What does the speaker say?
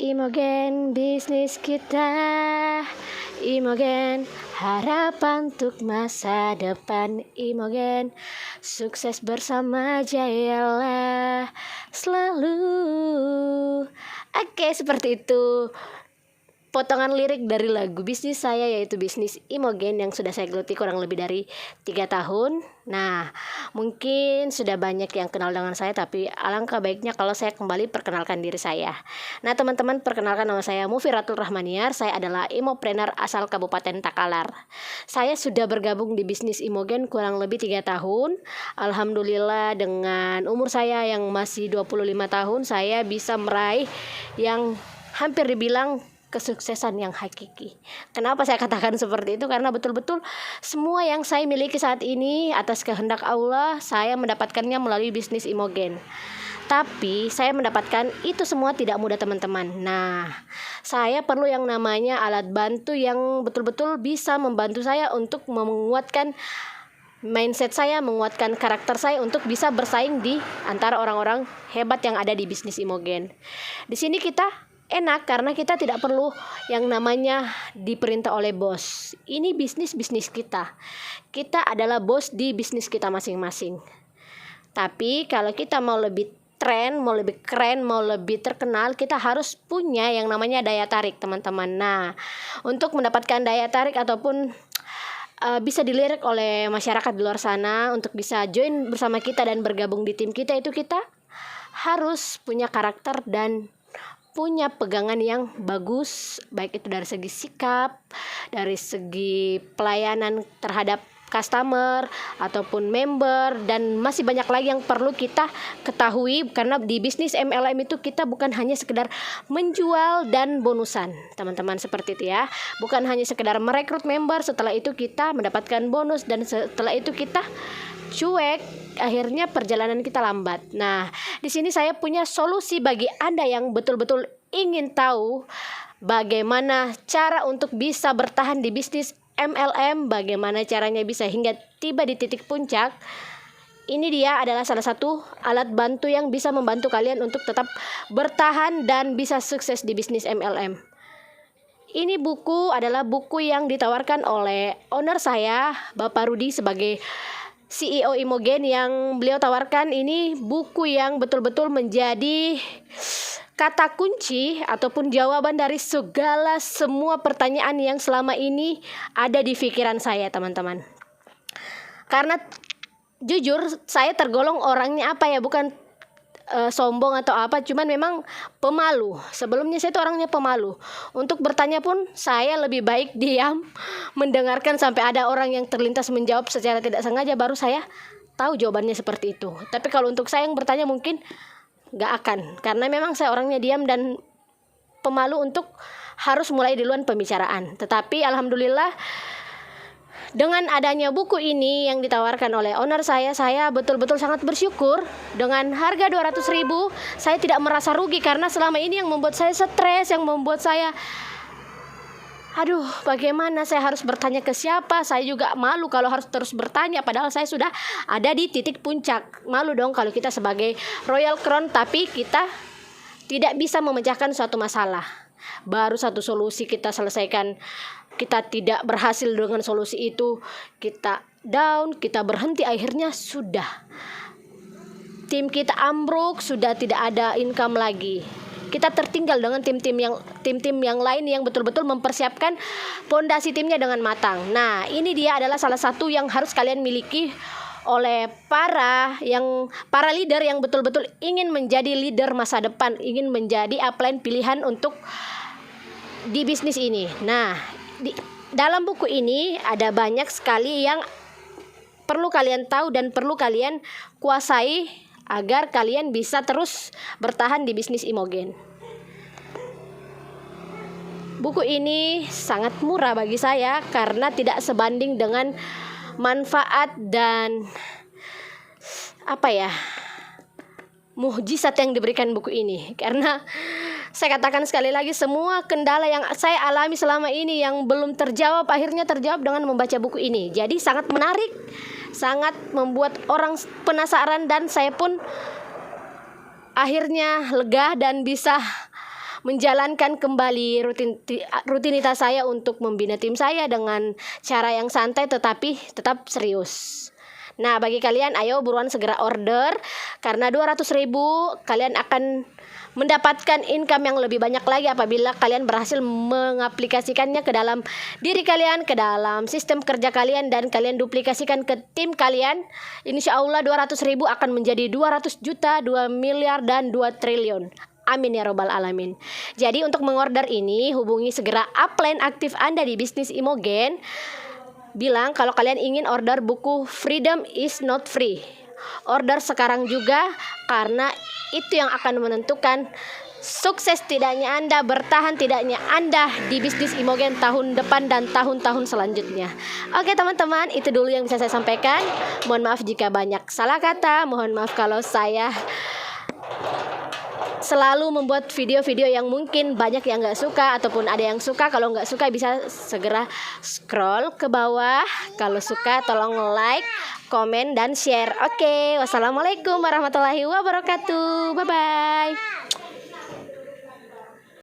Imogen bisnis kita, Imogen harapan untuk masa depan. Imogen sukses bersama, jayalah selalu. Oke, seperti itu potongan lirik dari lagu bisnis saya, yaitu bisnis Imogen yang sudah saya geluti kurang lebih dari 3 tahun. Nah, mungkin sudah banyak yang kenal dengan saya, tapi alangkah baiknya kalau saya kembali perkenalkan diri saya. Nah, teman-teman, perkenalkan nama saya Mufiratul Rahmaniar. Saya adalah imopreneur asal Kabupaten Takalar. Saya sudah bergabung di bisnis Imogen kurang lebih 3 tahun. Alhamdulillah, dengan umur saya yang masih 25 tahun, saya bisa meraih yang hampir dibilang kesuksesan yang hakiki. Kenapa saya katakan seperti itu? Karena betul-betul semua yang saya miliki saat ini atas kehendak Allah, saya mendapatkannya melalui bisnis Imogen. Tapi saya mendapatkan itu semua tidak mudah, teman-teman. Nah, saya perlu yang namanya alat bantu yang betul-betul bisa membantu saya untuk menguatkan mindset saya, menguatkan karakter saya untuk bisa bersaing di antara orang-orang hebat yang ada di bisnis Imogen. Di sini kita enak karena kita tidak perlu yang namanya diperintah oleh bos. Ini bisnis kita. Kita adalah bos di bisnis kita masing-masing. Tapi kalau kita mau lebih tren, mau lebih keren, mau lebih terkenal, kita harus punya yang namanya daya tarik, teman-teman. Nah, untuk mendapatkan daya tarik ataupun bisa dilirik oleh masyarakat di luar sana untuk bisa join bersama kita dan bergabung di tim kita, itu kita harus punya karakter dan punya pegangan yang bagus, baik itu dari segi sikap, dari segi pelayanan terhadap customer ataupun member, dan masih banyak lagi yang perlu kita ketahui. Karena di bisnis MLM itu kita bukan hanya sekedar menjual dan bonusan, teman-teman, seperti itu ya. Bukan hanya sekedar merekrut member, setelah itu kita mendapatkan bonus, dan setelah itu kita cuek, akhirnya perjalanan kita lambat. Nah, di sini saya punya solusi bagi Anda yang betul-betul ingin tahu bagaimana cara untuk bisa bertahan di bisnis MLM, bagaimana caranya bisa hingga tiba di titik puncak. Ini dia adalah salah satu alat bantu yang bisa membantu kalian untuk tetap bertahan dan bisa sukses di bisnis MLM. Ini buku adalah buku yang ditawarkan oleh owner saya, Bapak Rudi, sebagai CEO Imogen. Yang beliau tawarkan ini buku yang betul-betul menjadi kata kunci ataupun jawaban dari segala semua pertanyaan yang selama ini ada di pikiran saya, teman-teman. Karena jujur saya tergolong orangnya bukan sombong atau apa, cuman memang pemalu. Sebelumnya saya itu orangnya pemalu. Untuk bertanya pun saya lebih baik diam, mendengarkan sampai ada orang yang terlintas menjawab secara tidak sengaja, baru saya tahu jawabannya seperti itu. Tapi kalau untuk saya yang bertanya mungkin gak akan, karena memang saya orangnya diam dan pemalu untuk harus mulai duluan pembicaraan. Tetapi alhamdulillah, dengan adanya buku ini yang ditawarkan oleh owner saya betul-betul sangat bersyukur. Dengan harga 200.000, saya tidak merasa rugi, karena selama ini yang membuat saya stres, yang membuat saya bagaimana saya harus bertanya ke siapa. Saya juga malu kalau harus terus bertanya, padahal saya sudah ada di titik puncak. Malu dong kalau kita sebagai Royal Crown tapi kita tidak bisa memecahkan suatu masalah. Baru satu solusi kita selesaikan, kita tidak berhasil dengan solusi itu, kita down, kita berhenti, akhirnya sudah tim kita ambruk, sudah tidak ada income lagi. Kita tertinggal dengan tim-tim yang lain yang betul-betul mempersiapkan fondasi timnya dengan matang. Nah, ini dia adalah salah satu yang harus kalian miliki oleh para leader yang betul-betul ingin menjadi leader masa depan, ingin menjadi upline pilihan untuk di bisnis ini. Nah, dalam buku ini ada banyak sekali yang perlu kalian tahu dan perlu kalian kuasai agar kalian bisa terus bertahan di bisnis Imogen. Buku ini sangat murah bagi saya karena tidak sebanding dengan manfaat dan mukjizat yang diberikan buku ini. Karena saya katakan sekali lagi, semua kendala yang saya alami selama ini yang belum terjawab, akhirnya terjawab dengan membaca buku ini. Jadi sangat menarik, sangat membuat orang penasaran, dan saya pun akhirnya lega dan bisa menjalankan kembali rutinitas saya untuk membina tim saya dengan cara yang santai tetapi tetap serius. Nah, bagi kalian ayo buruan segera order karena 200.000 kalian akan mendapatkan income yang lebih banyak lagi apabila kalian berhasil mengaplikasikannya ke dalam diri kalian, ke dalam sistem kerja kalian, dan kalian duplikasikan ke tim kalian. Insya Allah 200.000 akan menjadi 200 juta, 2 miliar, dan 2 triliun. Amin ya robbal alamin. Jadi untuk mengorder ini hubungi segera upline aktif Anda di bisnis Imogen. Bilang kalau kalian ingin order buku Freedom is not free. Order sekarang juga karena itu yang akan menentukan sukses tidaknya Anda, bertahan tidaknya Anda di bisnis Imogen tahun depan dan tahun-tahun selanjutnya. Oke teman-teman, itu dulu yang bisa saya sampaikan. Mohon maaf jika banyak salah kata. Mohon maaf kalau saya selalu membuat video-video yang mungkin banyak yang gak suka ataupun ada yang suka. Kalau gak suka bisa segera scroll ke bawah. Kalau suka tolong like, komen, dan share. Oke, wassalamualaikum warahmatullahi wabarakatuh. Bye-bye.